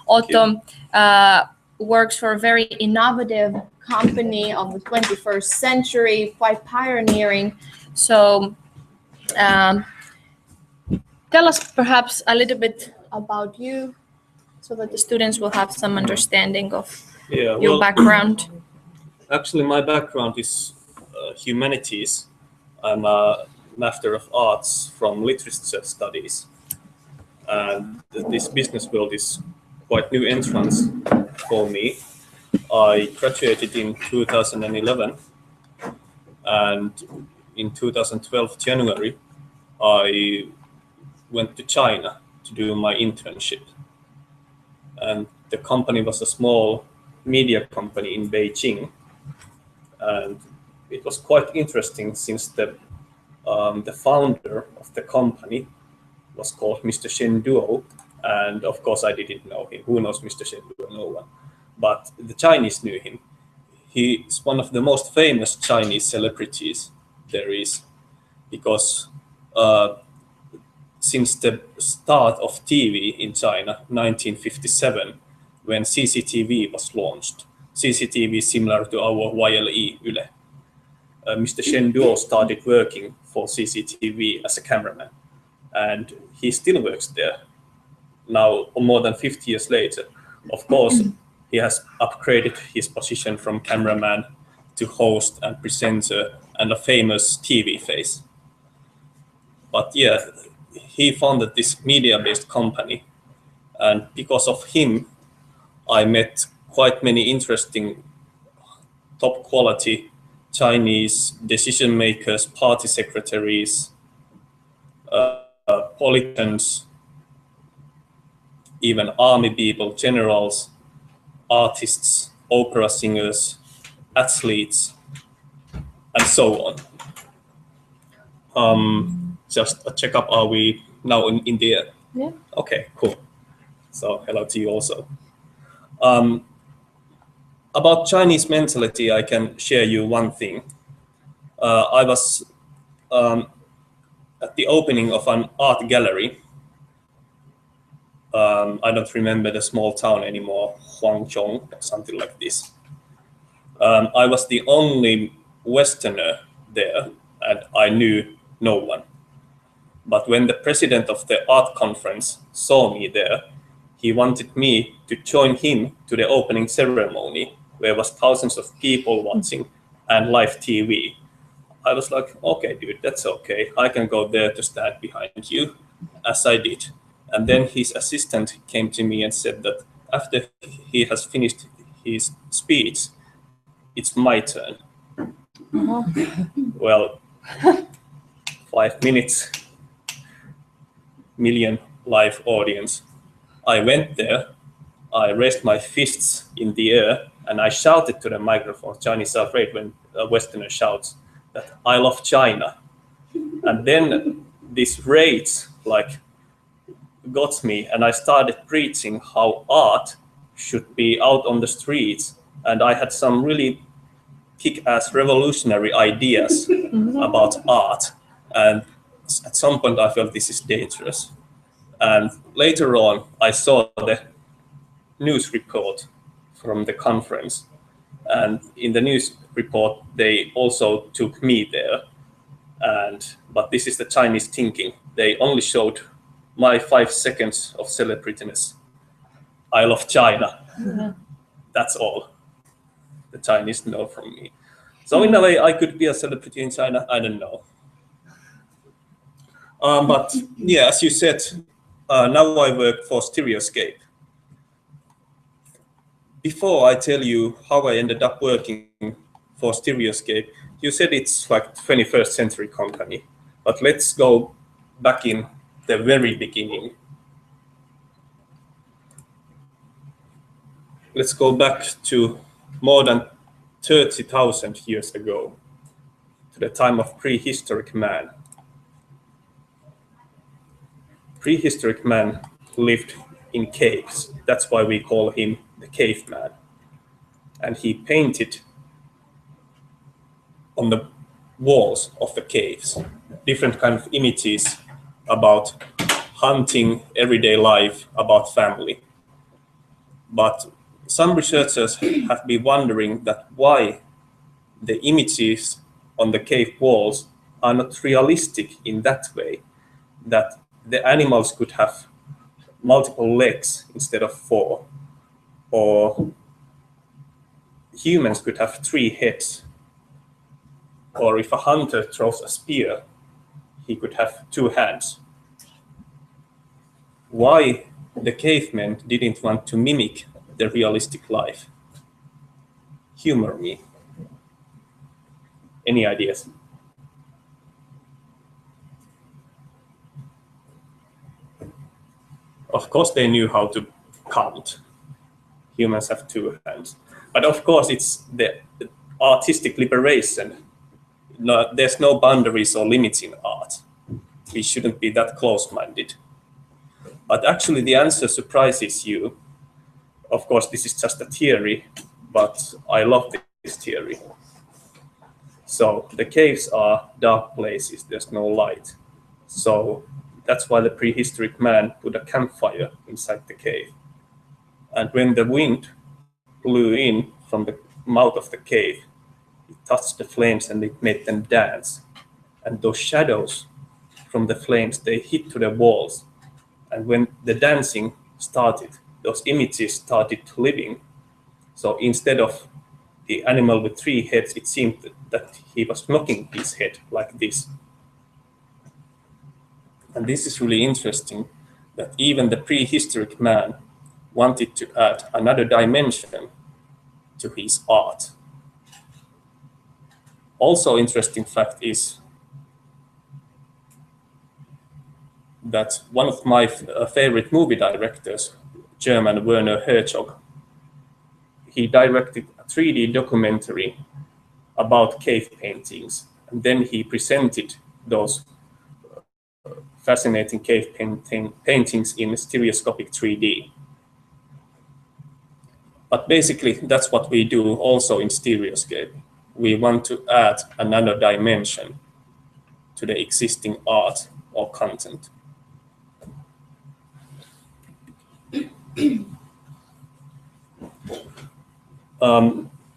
Otto works for a very innovative company of the 21st century, quite pioneering. So tell us perhaps a little bit about you so that the students will have some understanding of your background. Actually, my background is humanities. I'm a Master of Arts from Literature Studies. And this business world is quite new entrance for me. I graduated in 2011, and in 2012 January, I went to China to do my internship. And the company was a small media company in Beijing, and it was quite interesting since the founder of the company was called Mr. Shen Duo, and of course I didn't know him. Who knows Mr. Shen Duo? No one. But the Chinese knew him. He is one of the most famous Chinese celebrities there is, because since the start of TV in China, 1957, when CCTV was launched, CCTV similar to our YLE, Yle, Mr. Shen Duo started working for CCTV as a cameraman, and he still works there now more than 50 years later. Of course, he has upgraded his position from cameraman to host and presenter and a famous TV face. But yeah, he founded this media-based company, and because of him, I met quite many interesting top quality Chinese decision makers, party secretaries, politicians, even army people, generals, artists, opera singers, athletes, and so on. Just a checkup, are we now in the air? Yeah. Okay, cool. So hello to you also. About Chinese mentality, I can share you one thing. I was at the opening of an art gallery. I don't remember the small town anymore, Huangzhong, or something like this. I was the only Westerner there, and I knew no one. But when the president of the art conference saw me there, he wanted me to join him to the opening ceremony, where was thousands of people watching and live TV. I was like, okay, dude, that's okay. I can go there to stand behind you, as I did. And then his assistant came to me and said that after he has finished his speech, it's my turn. Well, 5 minutes, million live audience. I went there, I raised my fists in the air, and I shouted to the microphone. Chinese are afraid when a Westerner shouts that I love China. And then this rage got me, and I started preaching how art should be out on the streets. And I had some really kick-ass revolutionary ideas about art. And at some point I felt this is dangerous. And later on, I saw the news report from the conference. And in the news report, they also took me there. But this is the Chinese thinking. They only showed my 5 seconds of celebrityness. I love China. That's all the Chinese know from me. So in a way, I could be a celebrity in China. I don't know. But yeah, as you said, now I work for Stereoscape. Before I tell you how I ended up working for Stereoscape, you said it's like 21st century company. But let's go back in the very beginning. Let's go back to more than 30,000 years ago, to the time of prehistoric man. Prehistoric man lived in caves. That's why we call him the caveman. And he painted on the walls of the caves different kind of images about hunting, everyday life, about family. But some researchers have been wondering that why the images on the cave walls are not realistic in that way, that the animals could have multiple legs instead of 4, or humans could have 3 heads, or if a hunter throws a spear, he could have 2 hands. Why the cavemen didn't want to mimic the realistic life? Humor me. Any ideas? Of course they knew how to count. Humans have 2 hands. But of course it's the artistic liberation. No, there's no boundaries or limits in art. We shouldn't be that close-minded. But actually the answer surprises you. Of course this is just a theory, but I love this theory. So the caves are dark places, there's no light. So that's why the prehistoric man put a campfire inside the cave. And when the wind blew in from the mouth of the cave, it touched the flames and it made them dance. And those shadows from the flames, they hit to the walls. And when the dancing started, those images started living. So instead of the animal with 3 heads, it seemed that he was knocking his head like this. And this is really interesting, that even the prehistoric man wanted to add another dimension to his art. Also interesting fact is that one of my favorite movie directors, German Werner Herzog, he directed a 3D documentary about cave paintings, and then he presented those fascinating cave paintings in stereoscopic 3D. But basically, that's what we do also in Stereoscape. We want to add another dimension to the existing art or content.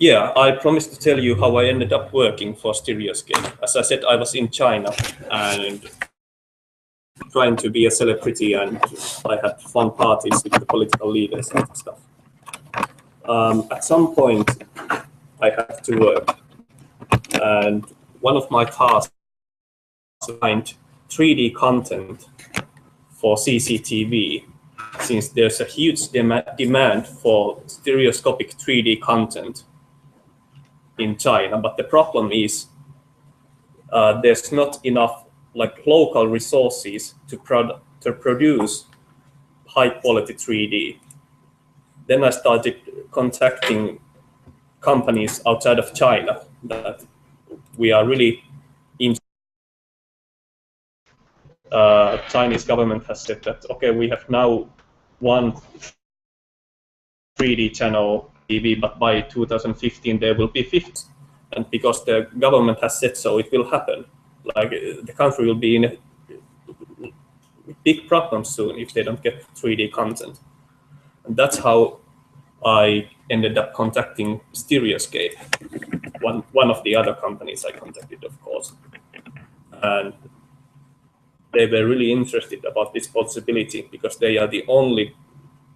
Yeah, I promised to tell you how I ended up working for Stereoscape. As I said, I was in China and trying to be a celebrity, and I had fun parties with the political leaders and stuff. At some point, I had to work, and one of my tasks was to find 3D content for CCTV, since there's a huge demand for stereoscopic 3D content in China. But the problem is there's not enough local resources to produce high quality 3D. Then I started contacting companies outside of China that we are really in. Chinese government has said that, okay, we have now one 3D channel TV, but by 2015 there will be 50. And because the government has said so, it will happen. The country will be in a big problem soon if they don't get 3D content. And that's how I ended up contacting Stereoscape, one of the other companies I contacted, of course. And they were really interested about this possibility because they are the only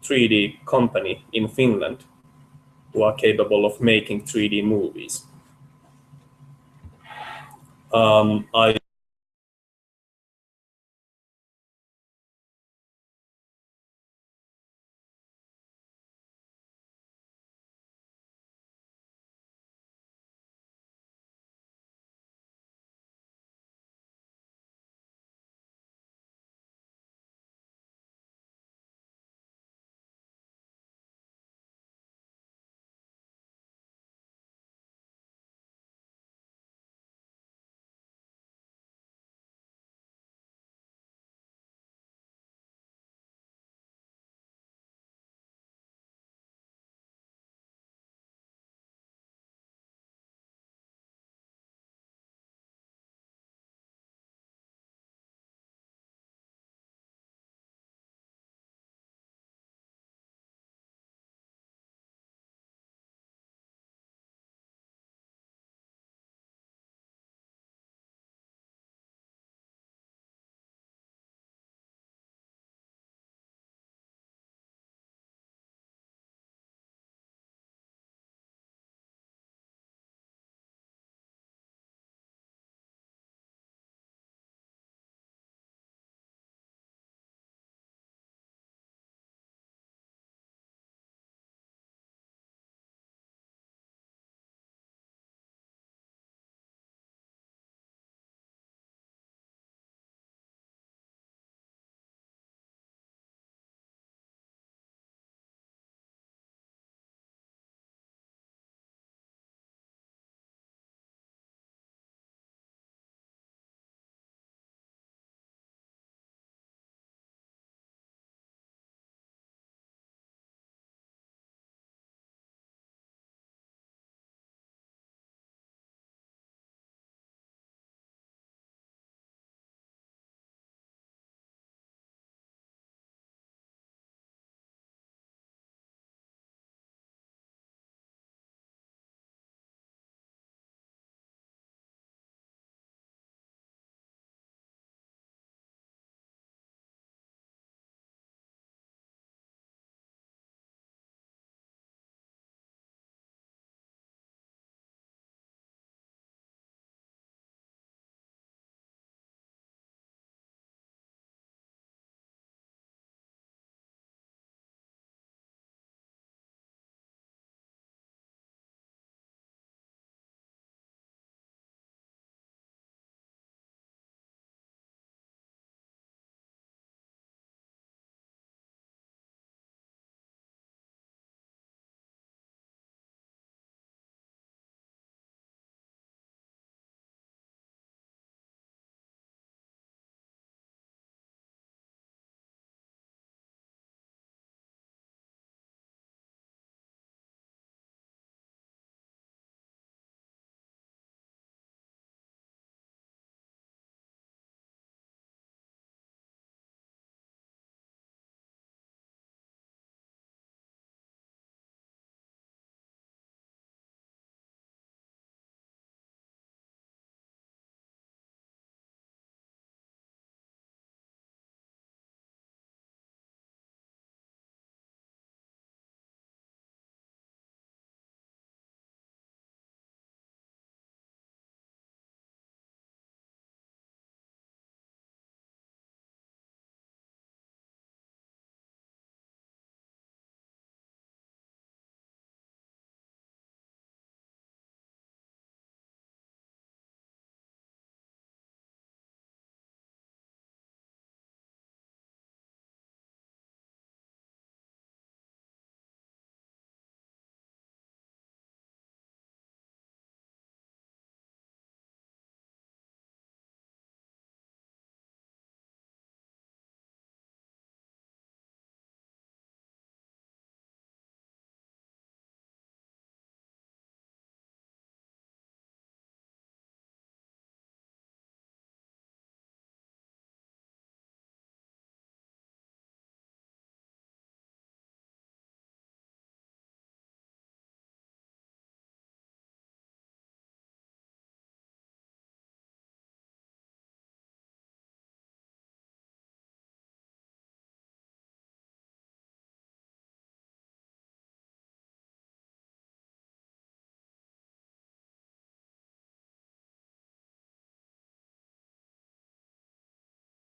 3D company in Finland who are capable of making 3D movies. I